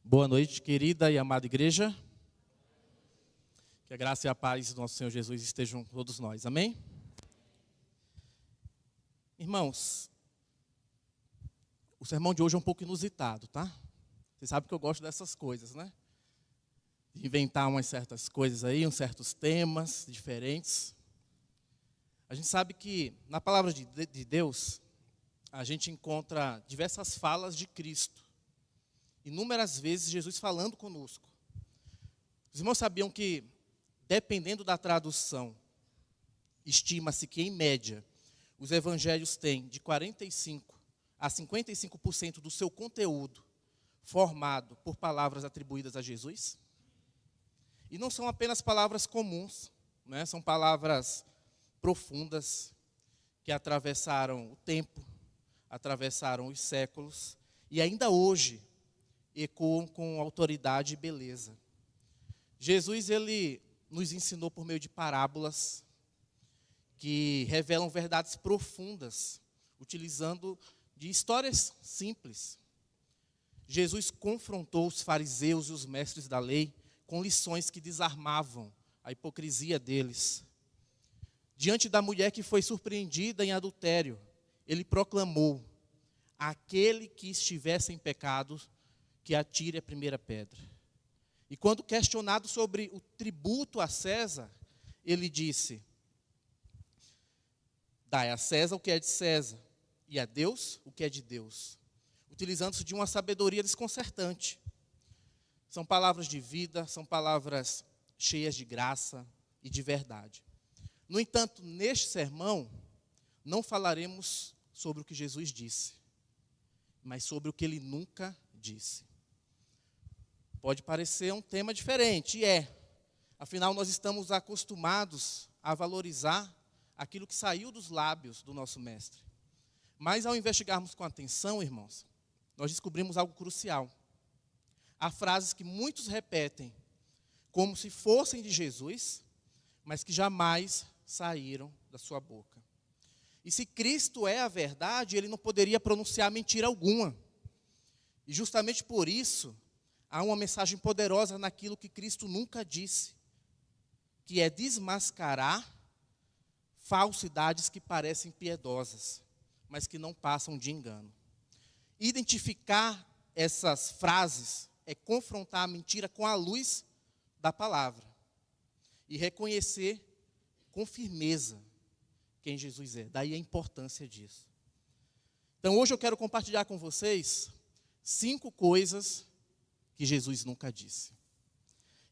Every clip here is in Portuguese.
Boa noite, querida e amada igreja. Que a graça e a paz do nosso Senhor Jesus estejam com todos nós. Amém? Irmãos, o sermão de hoje é um pouco inusitado, tá? Vocês sabem que eu gosto dessas coisas, né? De inventar umas certas coisas aí, uns certos temas diferentes. A gente sabe que na palavra de Deus, a gente encontra diversas falas de Cristo. Inúmeras vezes Jesus falando conosco. Os irmãos sabiam que, dependendo da tradução, estima-se que, em média, os evangelhos têm de 45% a 55% do seu conteúdo formado por palavras atribuídas a Jesus? E não são apenas palavras comuns, né? São palavras profundas que atravessaram o tempo, atravessaram os séculos e ainda hoje ecoam com autoridade e beleza. Jesus, ele nos ensinou por meio de parábolas que revelam verdades profundas, utilizando de histórias simples. Jesus confrontou os fariseus e os mestres da lei com lições que desarmavam a hipocrisia deles. Diante da mulher que foi surpreendida em adultério, ele proclamou: aquele que estivesse em pecado, que atire a primeira pedra. E quando questionado sobre o tributo a César, ele disse: dai a César o que é de César, e a Deus o que é de Deus. Utilizando-se de uma sabedoria desconcertante. São palavras de vida, são palavras cheias de graça e de verdade. No entanto, neste sermão, não falaremos sobre o que Jesus disse, mas sobre o que ele nunca disse. Pode parecer um tema diferente, e é. Afinal, nós estamos acostumados a valorizar aquilo que saiu dos lábios do nosso mestre. Mas ao investigarmos com atenção, irmãos, nós descobrimos algo crucial. Há frases que muitos repetem como se fossem de Jesus, mas que jamais saíram da sua boca. E se Cristo é a verdade, ele não poderia pronunciar mentira alguma. E justamente por isso, há uma mensagem poderosa naquilo que Cristo nunca disse, que é desmascarar falsidades que parecem piedosas, mas que não passam de engano. Identificar essas frases é confrontar a mentira com a luz da palavra e reconhecer com firmeza quem Jesus é. Daí a importância disso. Então hoje eu quero compartilhar com vocês 5 coisas que Jesus nunca disse.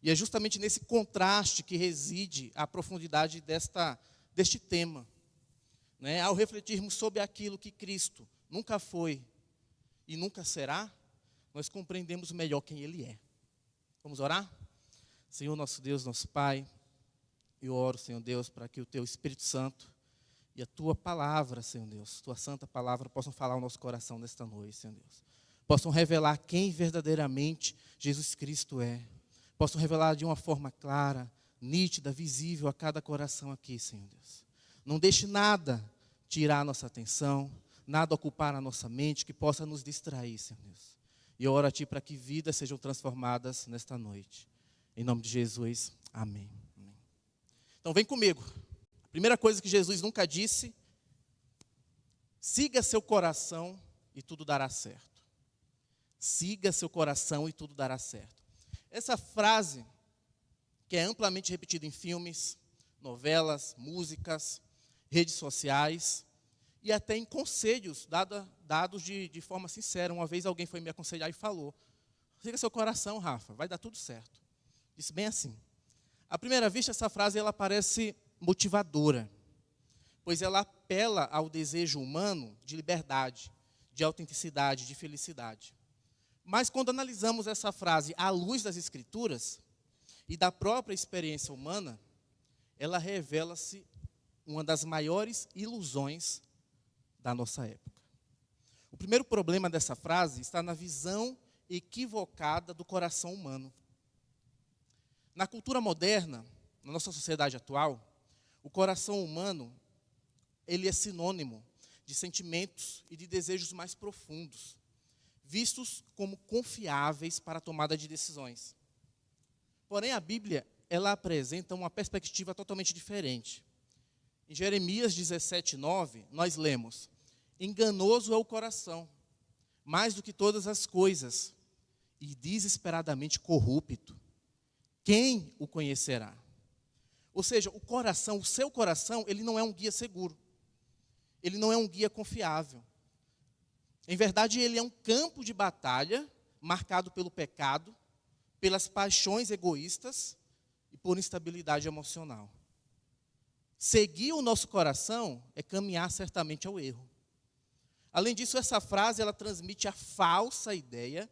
E é justamente nesse contraste que reside a profundidade deste tema. Né? Ao refletirmos sobre aquilo que Cristo nunca foi e nunca será, nós compreendemos melhor quem Ele é. Vamos orar? Senhor nosso Deus, nosso Pai, eu oro, Senhor Deus, para que o Teu Espírito Santo e a Tua palavra, Senhor Deus, Tua santa palavra, possam falar ao nosso coração nesta noite, Senhor Deus. Possam revelar quem verdadeiramente Jesus Cristo é. Possam revelar de uma forma clara, nítida, visível a cada coração aqui, Senhor Deus. Não deixe nada tirar a nossa atenção, nada ocupar a nossa mente que possa nos distrair, Senhor Deus. E eu oro a Ti para que vidas sejam transformadas nesta noite. Em nome de Jesus, amém. Amém. Então vem comigo. A primeira coisa que Jesus nunca disse: siga seu coração e tudo dará certo. Siga seu coração e tudo dará certo. Essa frase, que é amplamente repetida em filmes, novelas, músicas, redes sociais e até em conselhos dados de forma sincera. Uma vez alguém foi me aconselhar e falou: siga seu coração, Rafa, vai dar tudo certo. Disse bem assim. À primeira vista, essa frase ela parece motivadora, pois ela apela ao desejo humano de liberdade, de autenticidade, de felicidade. Mas quando analisamos essa frase à luz das Escrituras e da própria experiência humana, ela revela-se uma das maiores ilusões da nossa época. O primeiro problema dessa frase está na visão equivocada do coração humano. Na cultura moderna, na nossa sociedade atual, o coração humano, ele é sinônimo de sentimentos e de desejos mais profundos, vistos como confiáveis para a tomada de decisões. Porém, a Bíblia, ela apresenta uma perspectiva totalmente diferente. Em Jeremias 17:9, nós lemos: enganoso é o coração, mais do que todas as coisas, e desesperadamente corrupto. Quem o conhecerá? Ou seja, o coração, o seu coração, ele não é um guia seguro. Ele não é um guia confiável. Em verdade, ele é um campo de batalha marcado pelo pecado, pelas paixões egoístas e por instabilidade emocional. Seguir o nosso coração é caminhar certamente ao erro. Além disso, essa frase ela transmite a falsa ideia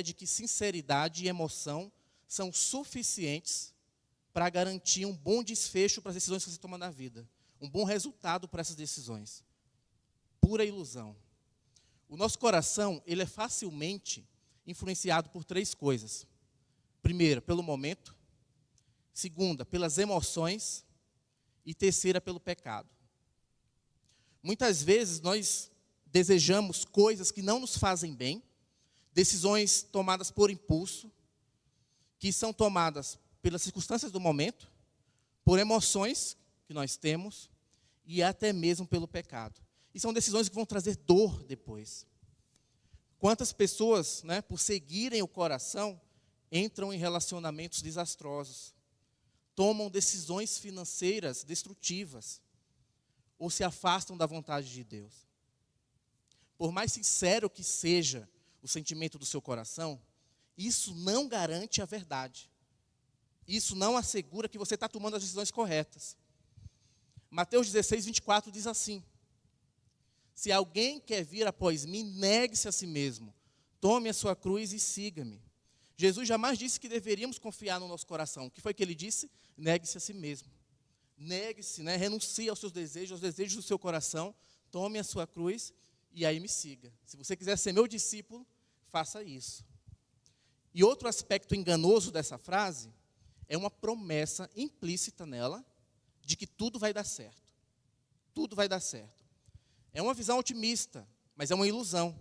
de que sinceridade e emoção são suficientes para garantir um bom desfecho para as decisões que você toma na vida, um bom resultado para essas decisões. Pura ilusão. O nosso coração, ele é facilmente influenciado por três coisas. Primeira, pelo momento. Segunda, pelas emoções. E terceira, pelo pecado. Muitas vezes nós desejamos coisas que não nos fazem bem, decisões tomadas por impulso, que são tomadas pelas circunstâncias do momento, por emoções que nós temos e até mesmo pelo pecado. E são decisões que vão trazer dor depois. Quantas pessoas, por seguirem o coração, entram em relacionamentos desastrosos, tomam decisões financeiras destrutivas, ou se afastam da vontade de Deus. Por mais sincero que seja o sentimento do seu coração, isso não garante a verdade. Isso não assegura que você está tomando as decisões corretas. Mateus 16:24 diz assim: se alguém quer vir após mim, negue-se a si mesmo, tome a sua cruz e siga-me. Jesus jamais disse que deveríamos confiar no nosso coração. O que foi que ele disse? Negue-se a si mesmo. Negue-se, renuncie aos seus desejos, aos desejos do seu coração, tome a sua cruz e aí me siga. Se você quiser ser meu discípulo, faça isso. E outro aspecto enganoso dessa frase é uma promessa implícita nela de que tudo vai dar certo. Tudo vai dar certo. É uma visão otimista, mas é uma ilusão.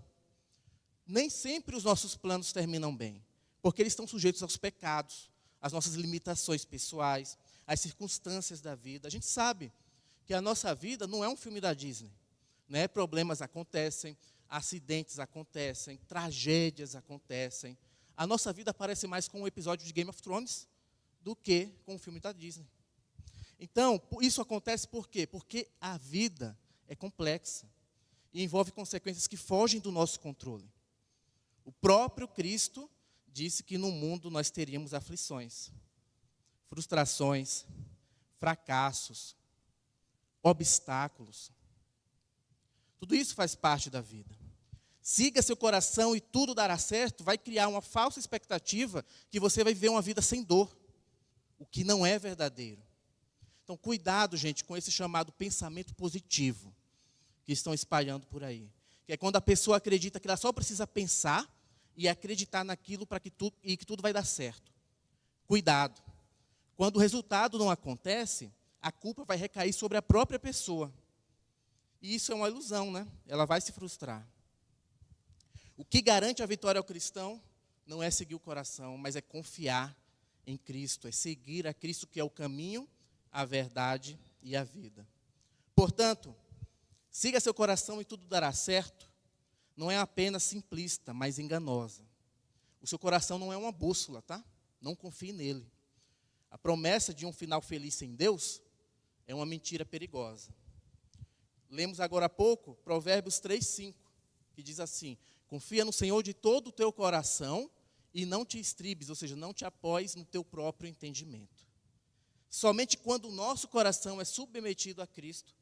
Nem sempre os nossos planos terminam bem, porque eles estão sujeitos aos pecados, às nossas limitações pessoais, às circunstâncias da vida. A gente sabe que a nossa vida não é um filme da Disney. Problemas acontecem, acidentes acontecem, tragédias acontecem. A nossa vida parece mais com um episódio de Game of Thrones do que com um filme da Disney. Então, isso acontece por quê? Porque a vida é complexa e envolve consequências que fogem do nosso controle. O próprio Cristo disse que no mundo nós teríamos aflições, frustrações, fracassos, obstáculos. Tudo isso faz parte da vida. Siga seu coração e tudo dará certo, vai criar uma falsa expectativa que você vai viver uma vida sem dor, o que não é verdadeiro. Então, cuidado, gente, com esse chamado pensamento positivo que estão espalhando por aí. Que é quando a pessoa acredita que ela só precisa pensar e acreditar naquilo que tudo vai dar certo. Cuidado. Quando o resultado não acontece, a culpa vai recair sobre a própria pessoa. E isso é uma ilusão, Ela vai se frustrar. O que garante a vitória ao cristão não é seguir o coração, mas é confiar em Cristo, é seguir a Cristo, que é o caminho, a verdade e a vida. Portanto, siga seu coração e tudo dará certo, não é apenas simplista, mas enganosa. O seu coração não é uma bússola, tá? Não confie nele. A promessa de um final feliz sem Deus é uma mentira perigosa. Lemos agora há pouco Provérbios 3:5, que diz assim: confia no Senhor de todo o teu coração e não te estribes, ou seja, não te apoies no teu próprio entendimento. Somente quando o nosso coração é submetido a Cristo,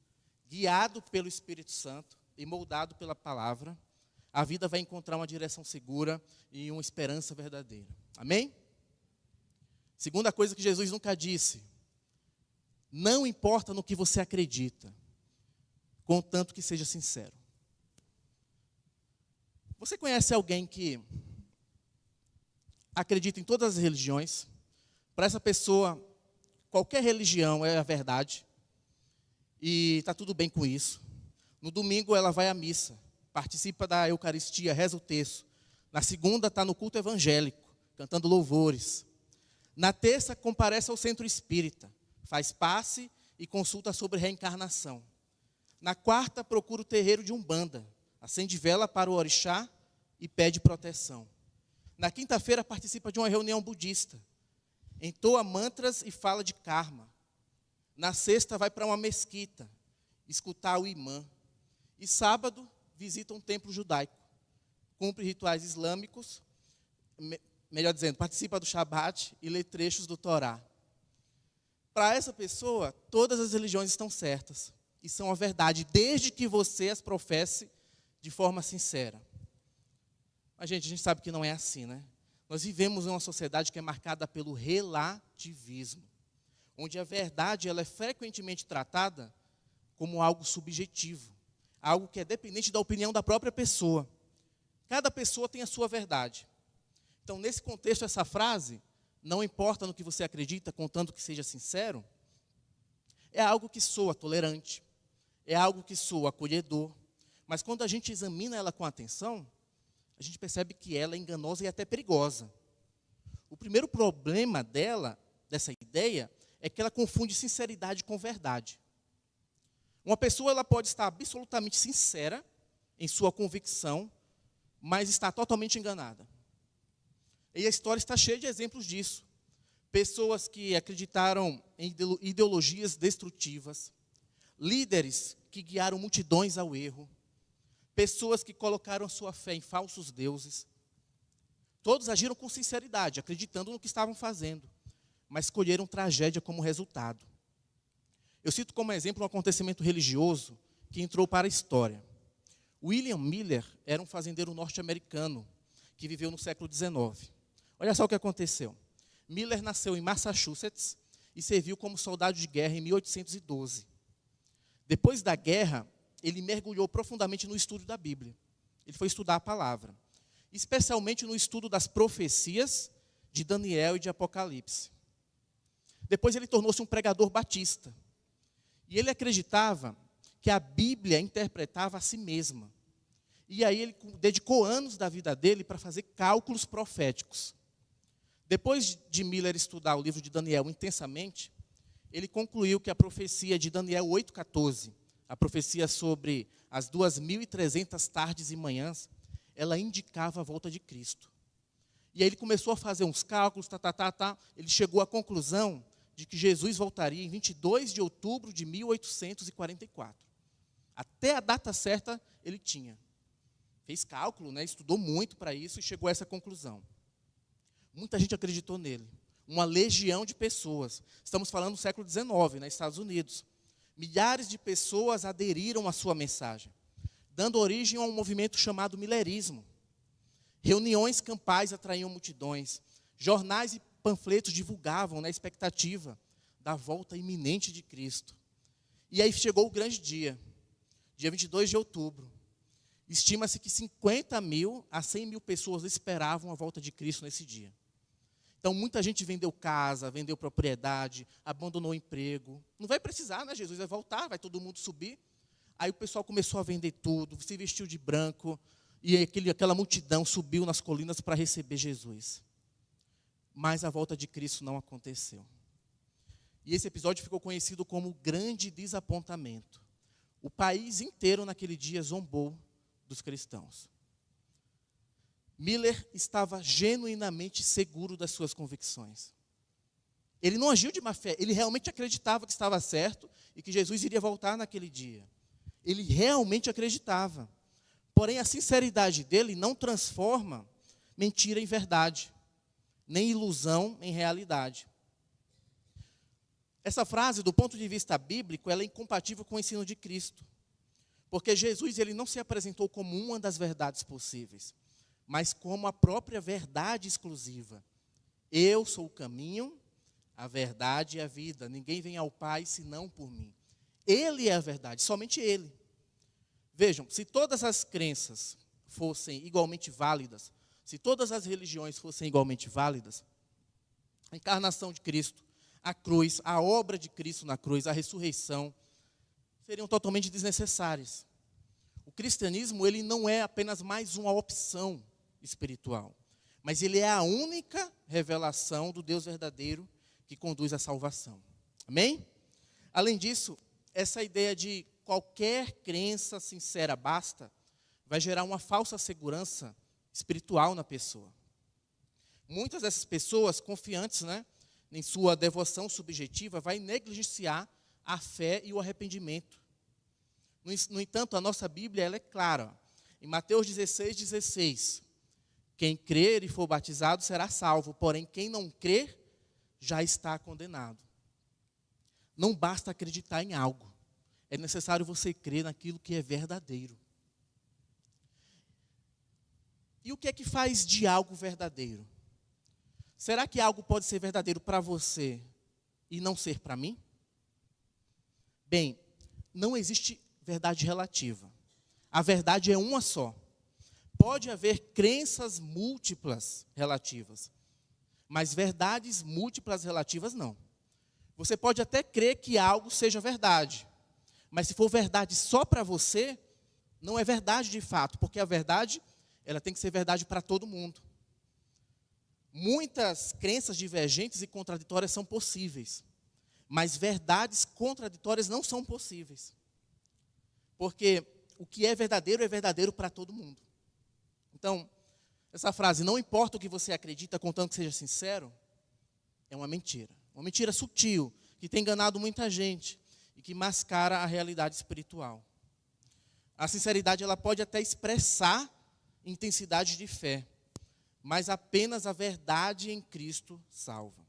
guiado pelo Espírito Santo e moldado pela palavra, a vida vai encontrar uma direção segura e uma esperança verdadeira. Amém? Segunda coisa que Jesus nunca disse: não importa no que você acredita, contanto que seja sincero. Você conhece alguém que acredita em todas as religiões? Para essa pessoa, qualquer religião é a verdade, e está tudo bem com isso. No domingo ela vai à missa, participa da Eucaristia, reza o terço. Na segunda está no culto evangélico, cantando louvores. Na terça comparece ao centro espírita, faz passe e consulta sobre reencarnação. Na quarta procura o terreiro de Umbanda, acende vela para o orixá e pede proteção. Na quinta-feira participa de uma reunião budista, entoa mantras e fala de karma. Na sexta vai para uma mesquita, escutar o imã. E sábado visita um templo judaico, cumpre rituais islâmicos, melhor dizendo, participa do Shabat e lê trechos do Torá. Para essa pessoa, todas as religiões estão certas e são a verdade, desde que você as professe de forma sincera. Mas, gente, a gente sabe que não é assim, né? Nós vivemos em uma sociedade que é marcada pelo relativismo, onde a verdade ela é frequentemente tratada como algo subjetivo, algo que é dependente da opinião da própria pessoa. Cada pessoa tem a sua verdade. Então, nesse contexto, essa frase, não importa no que você acredita, contanto que seja sincero, é algo que soa tolerante, é algo que soa acolhedor, mas quando a gente examina ela com atenção, a gente percebe que ela é enganosa e até perigosa. O primeiro problema dessa ideia, é que ela confunde sinceridade com verdade. Uma pessoa ela pode estar absolutamente sincera em sua convicção, mas está totalmente enganada. E a história está cheia de exemplos disso. Pessoas que acreditaram em ideologias destrutivas, líderes que guiaram multidões ao erro, pessoas que colocaram a sua fé em falsos deuses. Todos agiram com sinceridade, acreditando no que estavam fazendo, mas escolheram tragédia como resultado. Eu cito como exemplo um acontecimento religioso que entrou para a história. William Miller era um fazendeiro norte-americano que viveu no século XIX. Olha só o que aconteceu. Miller nasceu em Massachusetts e serviu como soldado de guerra em 1812. Depois da guerra, ele mergulhou profundamente no estudo da Bíblia. Ele foi estudar a palavra, especialmente no estudo das profecias de Daniel e de Apocalipse. Depois ele tornou-se um pregador batista. E ele acreditava que a Bíblia interpretava a si mesma. E aí ele dedicou anos da vida dele para fazer cálculos proféticos. Depois de Miller estudar o livro de Daniel intensamente, ele concluiu que a profecia de Daniel 8,14, a profecia sobre as 2.300 tardes e manhãs, ela indicava a volta de Cristo. E aí ele começou a fazer uns cálculos, ele chegou à conclusão de que Jesus voltaria em 22 de outubro de 1844. Até a data certa ele tinha. Fez cálculo, né, estudou muito para isso e chegou a essa conclusão. Muita gente acreditou nele. Uma legião de pessoas. Estamos falando do século XIX, nos Estados Unidos. Milhares de pessoas aderiram à sua mensagem, dando origem a um movimento chamado Millerismo. Reuniões campais atraíam multidões. Jornais e panfletos divulgavam na expectativa da volta iminente de Cristo. E aí chegou o grande dia 22 de outubro. Estima-se que 50.000 a 100.000 pessoas esperavam a volta de Cristo nesse dia. Então, muita gente vendeu casa, vendeu propriedade, abandonou o emprego. Não vai precisar, né? Jesus vai voltar, vai todo mundo subir. Aí o pessoal começou a vender tudo, se vestiu de branco, e aquela multidão subiu nas colinas para receber Jesus. Mas a volta de Cristo não aconteceu. E esse episódio ficou conhecido como o grande desapontamento. O país inteiro naquele dia zombou dos cristãos. Miller estava genuinamente seguro das suas convicções. Ele não agiu de má fé, ele realmente acreditava que estava certo e que Jesus iria voltar naquele dia. Ele realmente acreditava. Porém, a sinceridade dele não transforma mentira em verdade, nem ilusão em realidade. Essa frase, do ponto de vista bíblico, ela é incompatível com o ensino de Cristo. Porque Jesus ele não se apresentou como uma das verdades possíveis, mas como a própria verdade exclusiva. Eu sou o caminho, a verdade e a vida. Ninguém vem ao Pai senão por mim. Ele é a verdade, somente Ele. Vejam, se todas as crenças fossem igualmente válidas, se todas as religiões fossem igualmente válidas, a encarnação de Cristo, a cruz, a obra de Cristo na cruz, a ressurreição, seriam totalmente desnecessárias. O cristianismo, ele não é apenas mais uma opção espiritual, mas ele é a única revelação do Deus verdadeiro que conduz à salvação. Amém? Além disso, essa ideia de qualquer crença sincera basta, vai gerar uma falsa segurança espiritual na pessoa. Muitas dessas pessoas, confiantes, em sua devoção subjetiva, vai negligenciar a fé e o arrependimento. No entanto, a nossa Bíblia ela é clara. Em Mateus 16:16, quem crer e for batizado será salvo, porém quem não crer já está condenado. Não basta acreditar em algo, é necessário você crer naquilo que é verdadeiro. E o que é que faz de algo verdadeiro? Será que algo pode ser verdadeiro para você e não ser para mim? Bem, não existe verdade relativa. A verdade é uma só. Pode haver crenças múltiplas relativas, mas verdades múltiplas relativas não. Você pode até crer que algo seja verdade, mas se for verdade só para você, não é verdade de fato, porque a verdade, ela tem que ser verdade para todo mundo. Muitas crenças divergentes e contraditórias são possíveis, mas verdades contraditórias não são possíveis. Porque o que é verdadeiro para todo mundo. Então, essa frase, não importa o que você acredita, contanto que seja sincero, é uma mentira. Uma mentira sutil, que tem enganado muita gente e que mascara a realidade espiritual. A sinceridade, ela pode até expressar intensidade de fé, mas apenas a verdade em Cristo salva.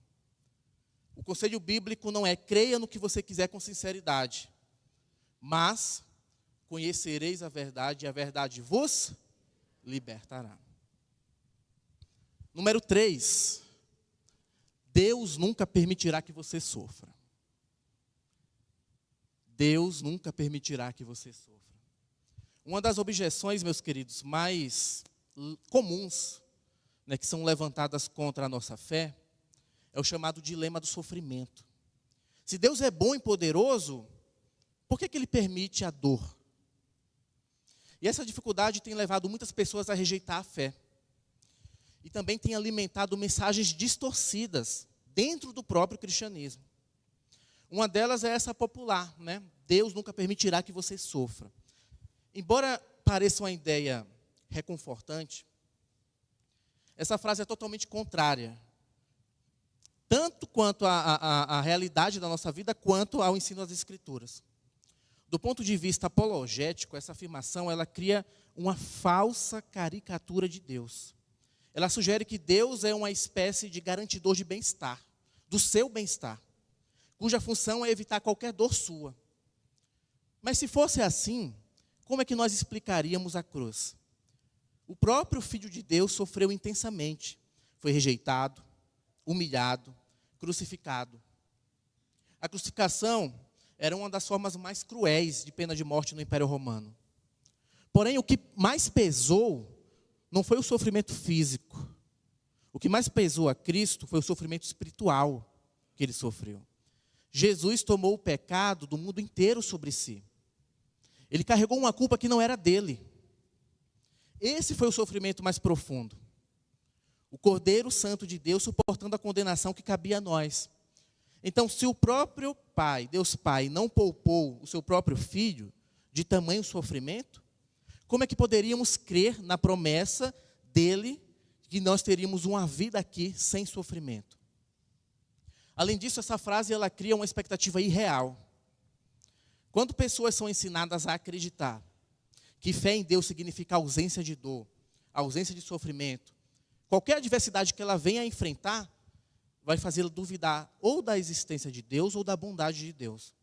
O conselho bíblico não é creia no que você quiser com sinceridade, mas conhecereis a verdade e a verdade vos libertará. Número 3, Deus nunca permitirá que você sofra. Deus nunca permitirá que você sofra. Uma das objeções, meus queridos, mais comuns, que são levantadas contra a nossa fé, é o chamado dilema do sofrimento. Se Deus é bom e poderoso, por que Ele permite a dor? E essa dificuldade tem levado muitas pessoas a rejeitar a fé. E também tem alimentado mensagens distorcidas dentro do próprio cristianismo. Uma delas é essa popular, Deus nunca permitirá que você sofra. Embora pareça uma ideia reconfortante, essa frase é totalmente contrária, tanto quanto à realidade da nossa vida, quanto ao ensino das Escrituras. Do ponto de vista apologético, essa afirmação ela cria uma falsa caricatura de Deus. Ela sugere que Deus é uma espécie de garantidor de bem-estar, do seu bem-estar, cuja função é evitar qualquer dor sua. Mas se fosse assim, como é que nós explicaríamos a cruz? O próprio Filho de Deus sofreu intensamente. Foi rejeitado, humilhado, crucificado. A crucificação era uma das formas mais cruéis de pena de morte no Império Romano. Porém, o que mais pesou não foi o sofrimento físico. O que mais pesou a Cristo foi o sofrimento espiritual que Ele sofreu. Jesus tomou o pecado do mundo inteiro sobre si. Ele carregou uma culpa que não era dele. Esse foi o sofrimento mais profundo. O Cordeiro Santo de Deus suportando a condenação que cabia a nós. Então, se o próprio Pai, Deus Pai, não poupou o seu próprio Filho de tamanho sofrimento, como é que poderíamos crer na promessa dele que nós teríamos uma vida aqui sem sofrimento? Além disso, essa frase ela cria uma expectativa irreal. Quando pessoas são ensinadas a acreditar que fé em Deus significa ausência de dor, ausência de sofrimento, qualquer adversidade que ela venha a enfrentar, vai fazê-la duvidar ou da existência de Deus ou da bondade de Deus.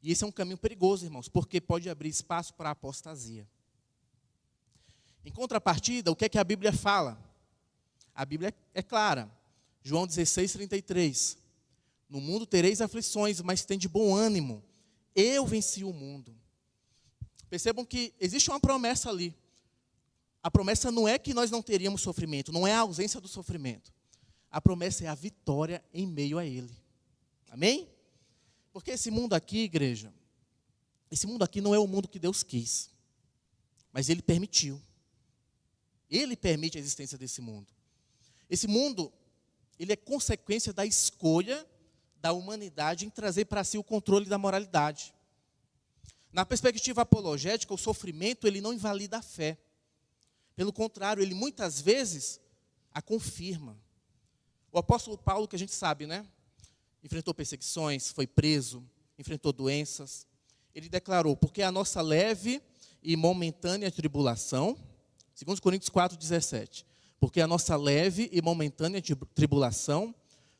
E esse é um caminho perigoso, irmãos, porque pode abrir espaço para a apostasia. Em contrapartida, o que é que a Bíblia fala? A Bíblia é clara. João 16:33. No mundo tereis aflições, mas tende bom ânimo. Eu venci o mundo. Percebam que existe uma promessa ali. A promessa não é que nós não teríamos sofrimento, não é a ausência do sofrimento. A promessa é a vitória em meio a ele. Amém? Porque esse mundo aqui, igreja, esse mundo aqui não é o mundo que Deus quis. mas ele permitiu. Ele permite a existência desse mundo. Esse mundo, ele é consequência da escolha da humanidade em trazer para si o controle da moralidade. Na perspectiva apologética, o sofrimento ele não invalida a fé. Pelo contrário, ele muitas vezes a confirma. O apóstolo Paulo, que a gente sabe, né? Enfrentou perseguições, foi preso, enfrentou doenças. Ele declarou, porque a nossa leve e momentânea tribulação, 2 Coríntios 4,17, porque a nossa leve e momentânea tribulação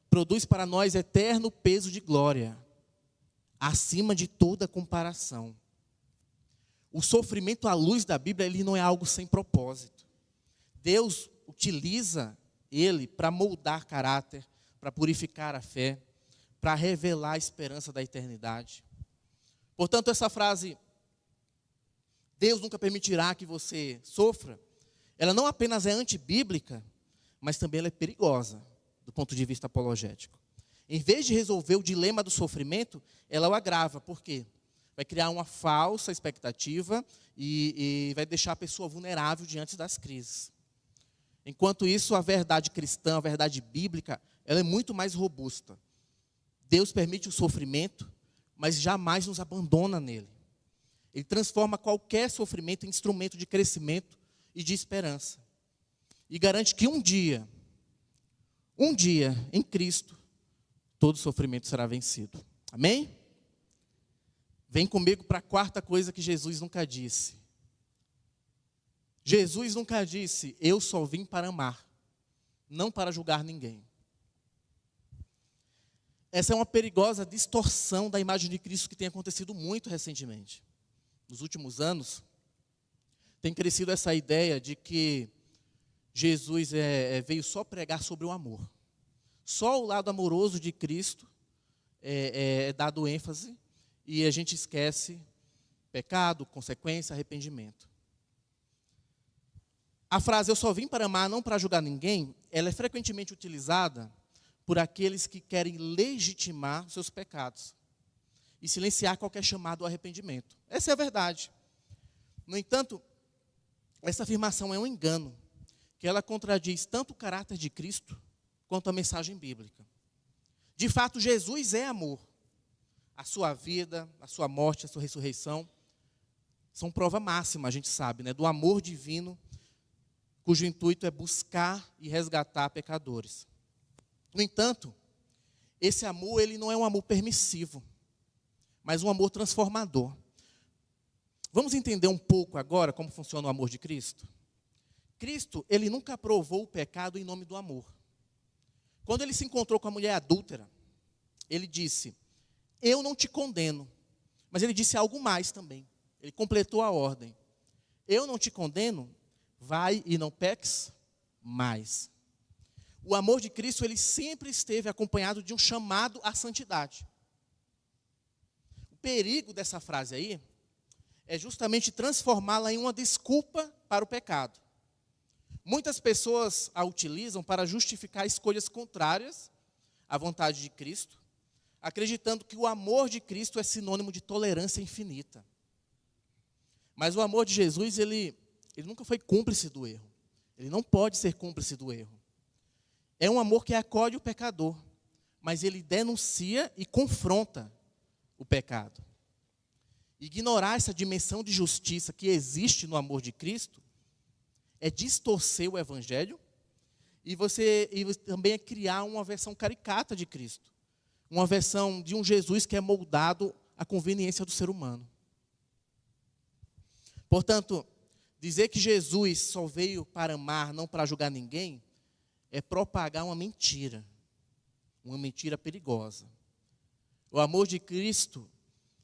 produz para nós eterno peso de glória, acima de toda comparação. O sofrimento à luz da Bíblia, ele não é algo sem propósito. Deus utiliza ele para moldar caráter, para purificar a fé, para revelar a esperança da eternidade. Portanto, essa frase, Deus nunca permitirá que você sofra, ela não apenas é antibíblica, mas também ela é perigosa, do ponto de vista apologético. Em vez de resolver o dilema do sofrimento, ela o agrava. Por quê? Vai criar uma falsa expectativa e vai deixar a pessoa vulnerável diante das crises. Enquanto isso, a verdade cristã, a verdade bíblica, ela é muito mais robusta. Deus permite o sofrimento, mas jamais nos abandona nele. Ele transforma qualquer sofrimento em instrumento de crescimento e de esperança. E garante que um dia, em Cristo, todo sofrimento será vencido. Amém? Vem comigo para a quarta coisa que Jesus nunca disse. Jesus nunca disse, eu só vim para amar, não para julgar ninguém. Essa é uma perigosa distorção da imagem de Cristo que tem acontecido muito recentemente. Nos últimos anos, tem crescido essa ideia de que Jesus veio só pregar sobre o amor. Só o lado amoroso de Cristo é dado ênfase e a gente esquece pecado, consequência, arrependimento. A frase, eu só vim para amar, não para julgar ninguém, ela é frequentemente utilizada por aqueles que querem legitimar os seus pecados e silenciar qualquer chamado ao arrependimento. Essa é a verdade. No entanto, essa afirmação é um engano, que ela contradiz tanto o caráter de Cristo quanto a mensagem bíblica. De fato, Jesus é amor. A sua vida, a sua morte, a sua ressurreição são prova máxima, a gente sabe, né, do amor divino, cujo intuito é buscar e resgatar pecadores. No entanto, esse amor, ele não é um amor permissivo, mas um amor transformador. Vamos entender um pouco agora como funciona o amor de Cristo? Cristo, ele nunca aprovou o pecado em nome do amor. Quando ele se encontrou com a mulher adúltera, ele disse, eu não te condeno. Mas ele disse algo mais também. Ele completou a ordem. Eu não te condeno, vai e não peques mais. O amor de Cristo, ele sempre esteve acompanhado de um chamado à santidade. O perigo dessa frase aí é justamente transformá-la em uma desculpa para o pecado. Muitas pessoas a utilizam para justificar escolhas contrárias à vontade de Cristo, acreditando que o amor de Cristo é sinônimo de tolerância infinita. Mas o amor de Jesus, ele nunca foi cúmplice do erro. Ele não pode ser cúmplice do erro. É um amor que acolhe o pecador, mas ele denuncia e confronta o pecado. Ignorar essa dimensão de justiça que existe no amor de Cristo é distorcer o Evangelho e também é criar uma versão caricata de Cristo. Uma versão de um Jesus que é moldado à conveniência do ser humano. Portanto, dizer que Jesus só veio para amar, não para julgar ninguém, é propagar uma mentira perigosa. O amor de Cristo,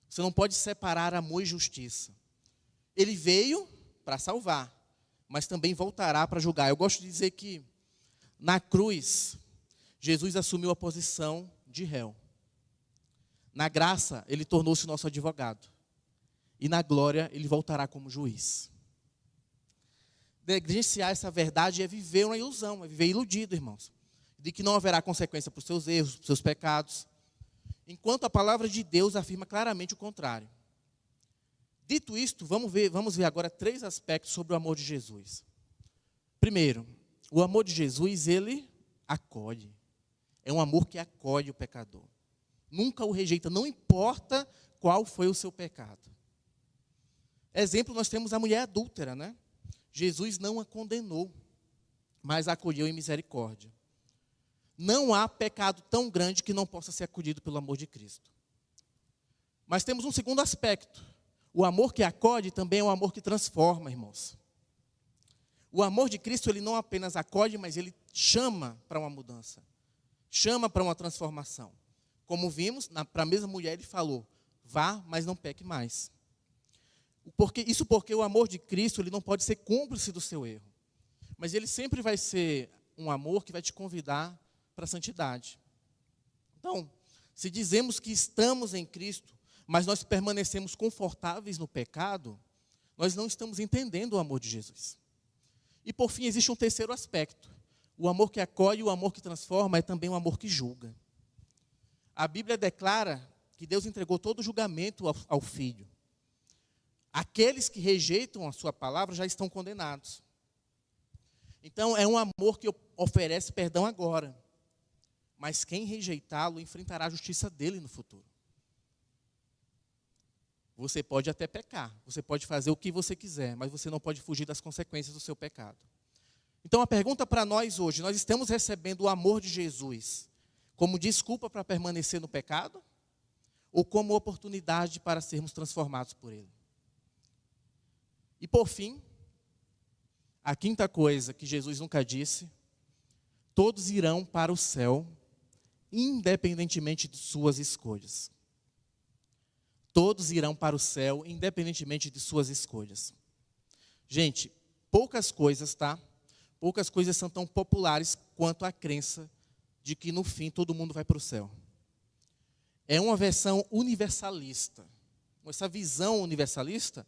você não pode separar amor e justiça. Ele veio para salvar, mas também voltará para julgar. Eu gosto de dizer que na cruz, Jesus assumiu a posição de réu. Na graça, ele tornou-se nosso advogado. E na glória, ele voltará como juiz. Negligenciar essa verdade é viver uma ilusão, é viver iludido, irmãos. De que não haverá consequência para os seus erros, para os seus pecados. Enquanto a palavra de Deus afirma claramente o contrário. Dito isto, vamos ver agora 3 aspectos sobre o amor de Jesus. Primeiro, o amor de Jesus, ele acolhe. É um amor que acolhe o pecador. Nunca o rejeita, não importa qual foi o seu pecado. Exemplo, nós temos a mulher adúltera, né? Jesus não a condenou, mas a acolheu em misericórdia. Não há pecado tão grande que não possa ser acolhido pelo amor de Cristo. Mas temos um segundo aspecto. O amor que acolhe também é um amor que transforma, irmãos. O amor de Cristo, ele não apenas acolhe, mas ele chama para uma mudança. Chama para uma transformação. Como vimos, para a mesma mulher ele falou, vá, mas não peque mais. Porque o amor de Cristo, ele não pode ser cúmplice do seu erro. Mas ele sempre vai ser um amor que vai te convidar para a santidade. Então, se dizemos que estamos em Cristo, mas nós permanecemos confortáveis no pecado, nós não estamos entendendo o amor de Jesus. E por fim, existe um terceiro aspecto. O amor que acolhe e o amor que transforma é também um amor que julga. A Bíblia declara que Deus entregou todo o julgamento ao Filho. Aqueles que rejeitam a sua palavra já estão condenados. Então, é um amor que oferece perdão agora. Mas quem rejeitá-lo enfrentará a justiça dele no futuro. Você pode até pecar, você pode fazer o que você quiser, mas você não pode fugir das consequências do seu pecado. Então, a pergunta para nós hoje, nós estamos recebendo o amor de Jesus como desculpa para permanecer no pecado? Ou como oportunidade para sermos transformados por Ele? E por fim, a quinta coisa que Jesus nunca disse, todos irão para o céu, independentemente de suas escolhas. Todos irão para o céu, independentemente de suas escolhas. Gente, poucas coisas, tá? Poucas coisas são tão populares quanto a crença de que no fim todo mundo vai para o céu. É uma versão universalista. Essa visão universalista,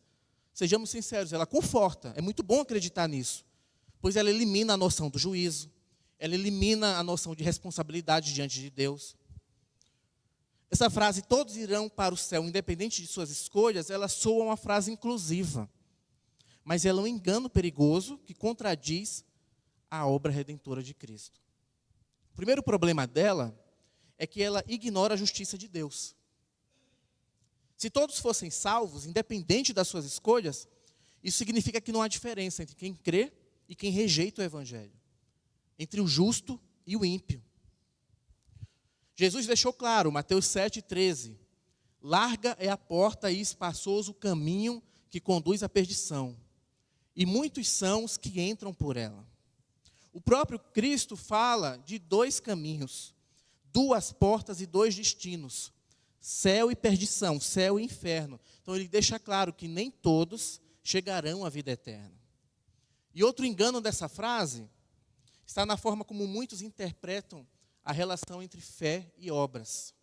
sejamos sinceros, ela conforta. É muito bom acreditar nisso, pois ela elimina a noção do juízo, ela elimina a noção de responsabilidade diante de Deus. Essa frase, todos irão para o céu, independente de suas escolhas, ela soa uma frase inclusiva. Mas ela é um engano perigoso que contradiz a obra redentora de Cristo. O primeiro problema dela é que ela ignora a justiça de Deus. Se todos fossem salvos, independente das suas escolhas, isso significa que não há diferença entre quem crê e quem rejeita o Evangelho. Entre o justo e o ímpio. Jesus deixou claro, Mateus 7,13, larga é a porta e espaçoso o caminho que conduz à perdição, e muitos são os que entram por ela. O próprio Cristo fala de 2 caminhos, 2 portas e 2 destinos, céu e perdição, céu e inferno. Então ele deixa claro que nem todos chegarão à vida eterna. E outro engano dessa frase está na forma como muitos interpretam a relação entre fé e obras.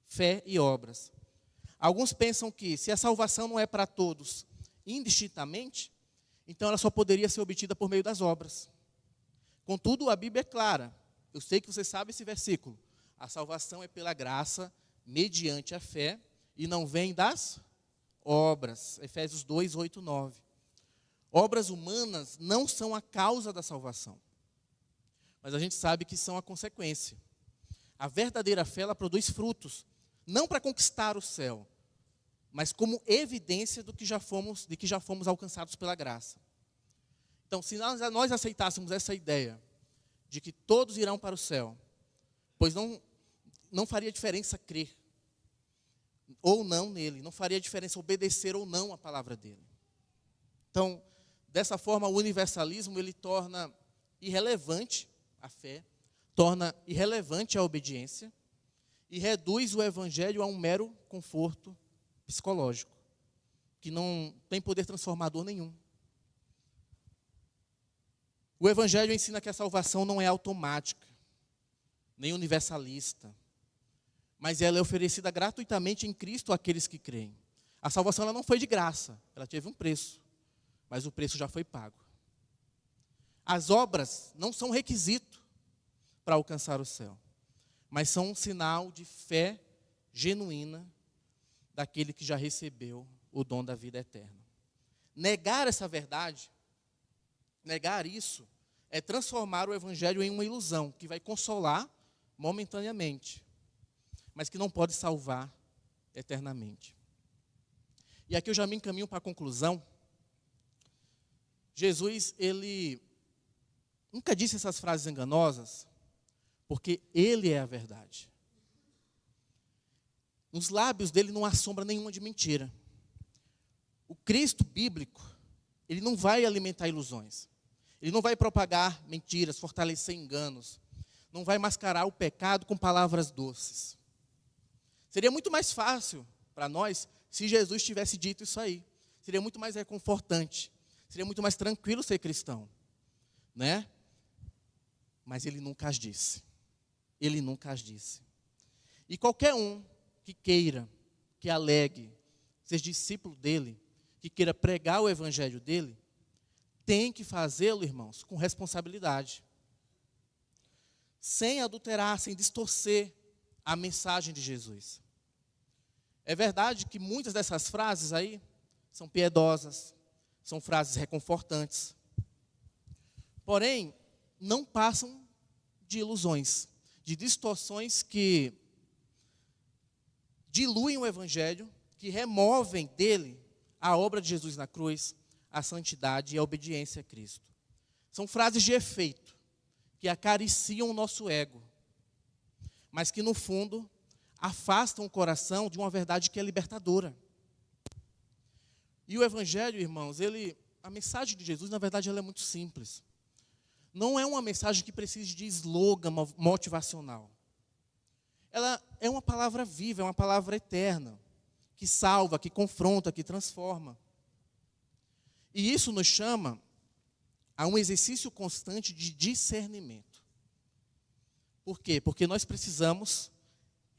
Fé e obras. Alguns pensam que se a salvação não é para todos indistintamente, então ela só poderia ser obtida por meio das obras. Contudo, a Bíblia é clara. Eu sei que você sabe esse versículo. A salvação é pela graça, mediante a fé, e não vem das obras. Efésios 2, 8, 9. Obras humanas não são a causa da salvação. Mas a gente sabe que são a consequência. A verdadeira fé, ela produz frutos, não para conquistar o céu, mas como evidência de que já fomos alcançados pela graça. Então, se nós aceitássemos essa ideia de que todos irão para o céu, pois não faria diferença crer ou não nele, não faria diferença obedecer ou não a palavra dele. Então, dessa forma, o universalismo, ele torna irrelevante a fé, torna irrelevante a obediência e reduz o Evangelho a um mero conforto psicológico, que não tem poder transformador nenhum. O Evangelho ensina que a salvação não é automática, nem universalista, mas ela é oferecida gratuitamente em Cristo àqueles que creem. A salvação ela não foi de graça, ela teve um preço, mas o preço já foi pago. As obras não são requisito para alcançar o céu, mas são um sinal de fé genuína daquele que já recebeu o dom da vida eterna. Negar essa verdade, negar isso, é transformar o evangelho em uma ilusão, que vai consolar momentaneamente, mas que não pode salvar eternamente. E aqui eu já me encaminho para a conclusão. Jesus, ele nunca disse essas frases enganosas, porque ele é a verdade. Nos lábios dele não há sombra nenhuma de mentira. O Cristo bíblico, ele não vai alimentar ilusões. Ele não vai propagar mentiras, fortalecer enganos. Não vai mascarar o pecado com palavras doces. Seria muito mais fácil para nós se Jesus tivesse dito isso aí. Seria muito mais reconfortante. Seria muito mais tranquilo ser cristão, né? Mas ele nunca as disse. Ele nunca as disse. E qualquer um que queira, que alegue, seja discípulo dele, que queira pregar o evangelho dele, tem que fazê-lo, irmãos, com responsabilidade. Sem adulterar, sem distorcer a mensagem de Jesus. É verdade que muitas dessas frases aí são piedosas, são frases reconfortantes. Porém, não passam de ilusões, de distorções que diluem o evangelho, que removem dele a obra de Jesus na cruz, a santidade e a obediência a Cristo. São frases de efeito, que acariciam o nosso ego, mas que no fundo afastam o coração de uma verdade que é libertadora. E o evangelho, irmãos, a mensagem de Jesus, na verdade, ela é muito simples. Não é uma mensagem que precise de slogan motivacional. Ela é uma palavra viva, é uma palavra eterna, que salva, que confronta, que transforma. E isso nos chama a um exercício constante de discernimento. Por quê? Porque nós precisamos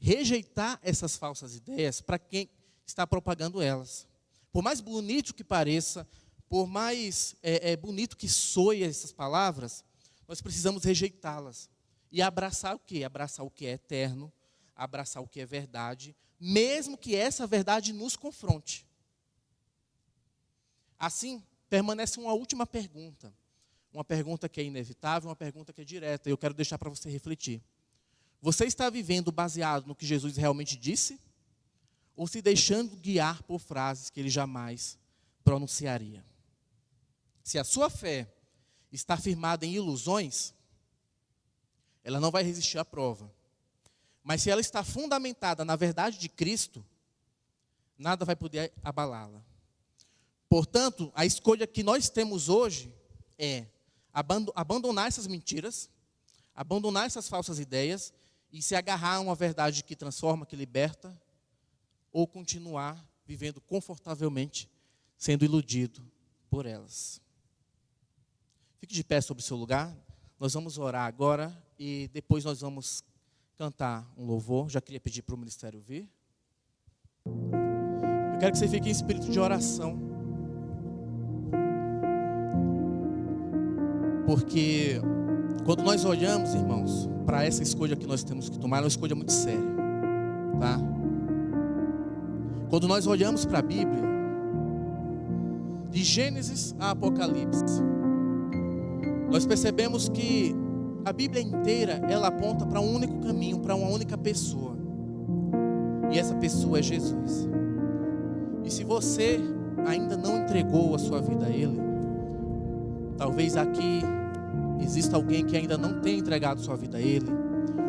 rejeitar essas falsas ideias para quem está propagando elas. Por mais bonito que pareça, por mais bonito que soe essas palavras, nós precisamos rejeitá-las. E abraçar o quê? Abraçar o que é eterno, abraçar o que é verdade, mesmo que essa verdade nos confronte. Assim, permanece uma última pergunta. Uma pergunta que é inevitável, uma pergunta que é direta. E eu quero deixar para você refletir. Você está vivendo baseado no que Jesus realmente disse? Ou se deixando guiar por frases que ele jamais pronunciaria? Se a sua fé está firmada em ilusões, ela não vai resistir à prova. Mas se ela está fundamentada na verdade de Cristo, nada vai poder abalá-la. Portanto, a escolha que nós temos hoje é abandonar essas mentiras, abandonar essas falsas ideias e se agarrar a uma verdade que transforma, que liberta, ou continuar vivendo confortavelmente, sendo iludido por elas. Fique de pé sobre o seu lugar. Nós vamos orar agora e depois nós vamos cantar um louvor. Já queria pedir para o ministério vir. Eu quero que você fique em espírito de oração. Porque quando nós olhamos, irmãos, para essa escolha que nós temos que tomar, é uma escolha muito séria, tá? Quando nós olhamos para a Bíblia, de Gênesis a Apocalipse, nós percebemos que a Bíblia inteira, ela aponta para um único caminho, para uma única pessoa. E essa pessoa é Jesus. E se você ainda não entregou a sua vida a Ele, talvez aqui exista alguém que ainda não tenha entregado sua vida a Ele,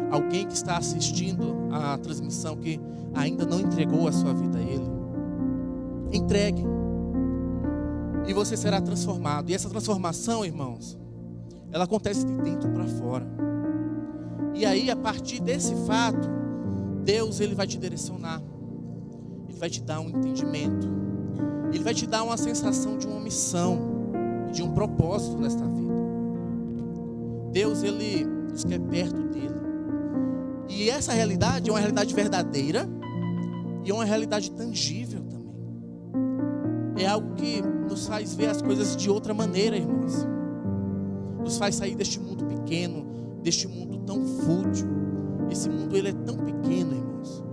alguém que está assistindo a transmissão que ainda não entregou a sua vida a Ele. Entregue. E você será transformado. E essa transformação, irmãos, ela acontece de dentro para fora. E aí, a partir desse fato, Deus, Ele vai te direcionar. Ele vai te dar um entendimento. Ele vai te dar uma sensação de uma missão, de um propósito nesta vida. Deus, Ele nos quer perto dEle. E essa realidade é uma realidade verdadeira e é uma realidade tangível também. É algo que nos faz ver as coisas de outra maneira, irmãos. Nos faz sair deste mundo pequeno, deste mundo tão fútil. Esse mundo, ele é tão pequeno, irmãos,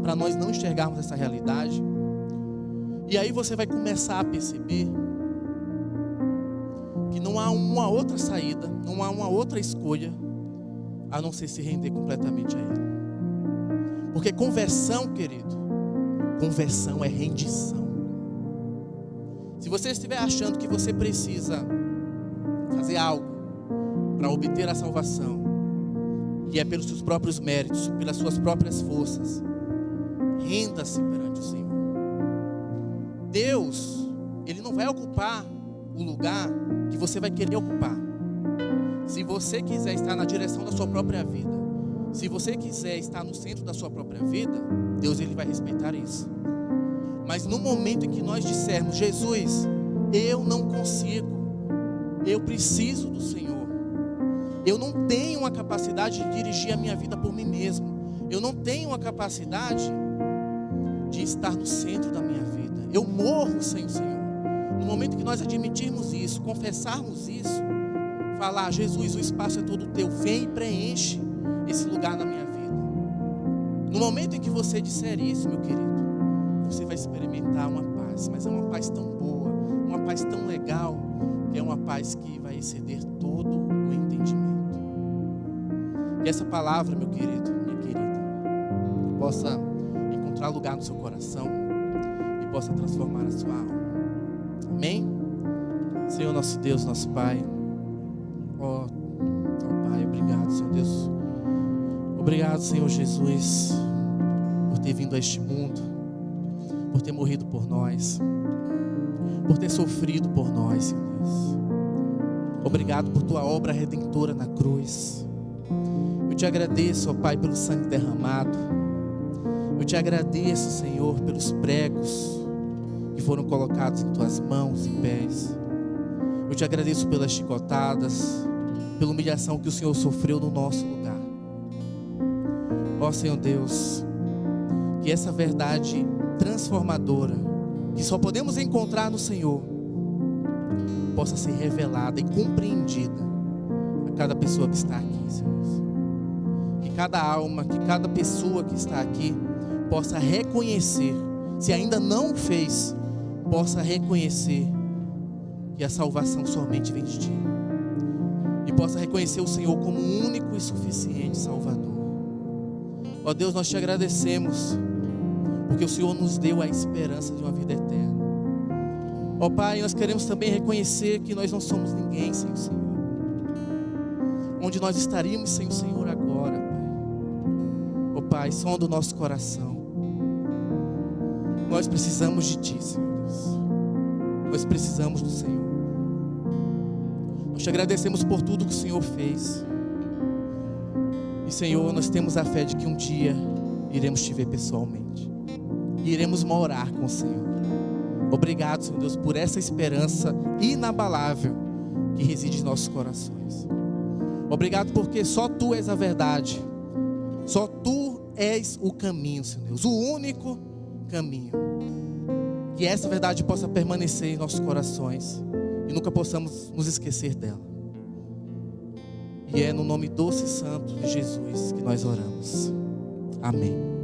para nós não enxergarmos essa realidade. E aí você vai começar a perceber que não há uma outra saída, não há uma outra escolha a não ser se render completamente a Ele. Porque conversão, querido, conversão é rendição. Se você estiver achando que você precisa fazer algo para obter a salvação, e é pelos seus próprios méritos, pelas suas próprias forças, renda-se perante o Senhor. Deus, Ele não vai ocupar o lugar que você vai querer ocupar. Se você quiser estar na direção da sua própria vida, se você quiser estar no centro da sua própria vida, Deus, Ele vai respeitar isso. Mas no momento em que nós dissermos: Jesus, eu não consigo, eu preciso do Senhor, eu não tenho a capacidade de dirigir a minha vida por mim mesmo, eu não tenho a capacidade de estar no centro da minha vida, eu morro sem o Senhor. No momento que nós admitirmos isso, confessarmos isso, falar: Jesus, o espaço é todo teu, vem e preenche esse lugar na minha vida. No momento em que você disser isso, meu querido, você vai experimentar uma paz, mas é uma paz tão boa, uma paz tão legal, que é uma paz que vai exceder todo o entendimento. Que essa palavra, meu querido, minha querida, possa encontrar lugar no seu coração e possa transformar a sua alma. Amém? Senhor nosso Deus, nosso Pai, ó Pai, obrigado, Senhor Deus. Obrigado, Senhor Jesus, por ter vindo a este mundo, por ter morrido por nós, por ter sofrido por nós, Senhor Deus. Obrigado por tua obra redentora na cruz. Eu te agradeço, ó Pai, pelo sangue derramado. Eu te agradeço, Senhor, pelos pregos que foram colocados em tuas mãos e pés. Eu te agradeço pelas chicotadas, pela humilhação que o Senhor sofreu no nosso lugar. Ó Senhor Deus, que essa verdade transformadora, que só podemos encontrar no Senhor, possa ser revelada e compreendida a cada pessoa que está aqui, Senhor Deus. Que cada alma, que cada pessoa que está aqui possa reconhecer, se ainda não o fez, possa reconhecer que a salvação somente vem de Ti, e possa reconhecer o Senhor como o único e suficiente Salvador. Ó Deus, nós te agradecemos, porque o Senhor nos deu a esperança de uma vida eterna. Ó Pai, nós queremos também reconhecer que nós não somos ninguém sem o Senhor. Onde nós estaríamos sem o Senhor agora, Pai? Ó Pai, sonda o nosso coração. Nós precisamos de Ti, Senhor Deus. Nós precisamos do Senhor. Nós te agradecemos por tudo que o Senhor fez. E Senhor, nós temos a fé de que um dia iremos te ver pessoalmente e iremos morar com o Senhor. Obrigado, Senhor Deus, por essa esperança inabalável que reside em nossos corações. Obrigado porque só Tu és a verdade, só Tu és o caminho, Senhor Deus, o único caminho. Que essa verdade possa permanecer em nossos corações e nunca possamos nos esquecer dela. E é no nome doce e santo de Jesus que nós oramos. Amém.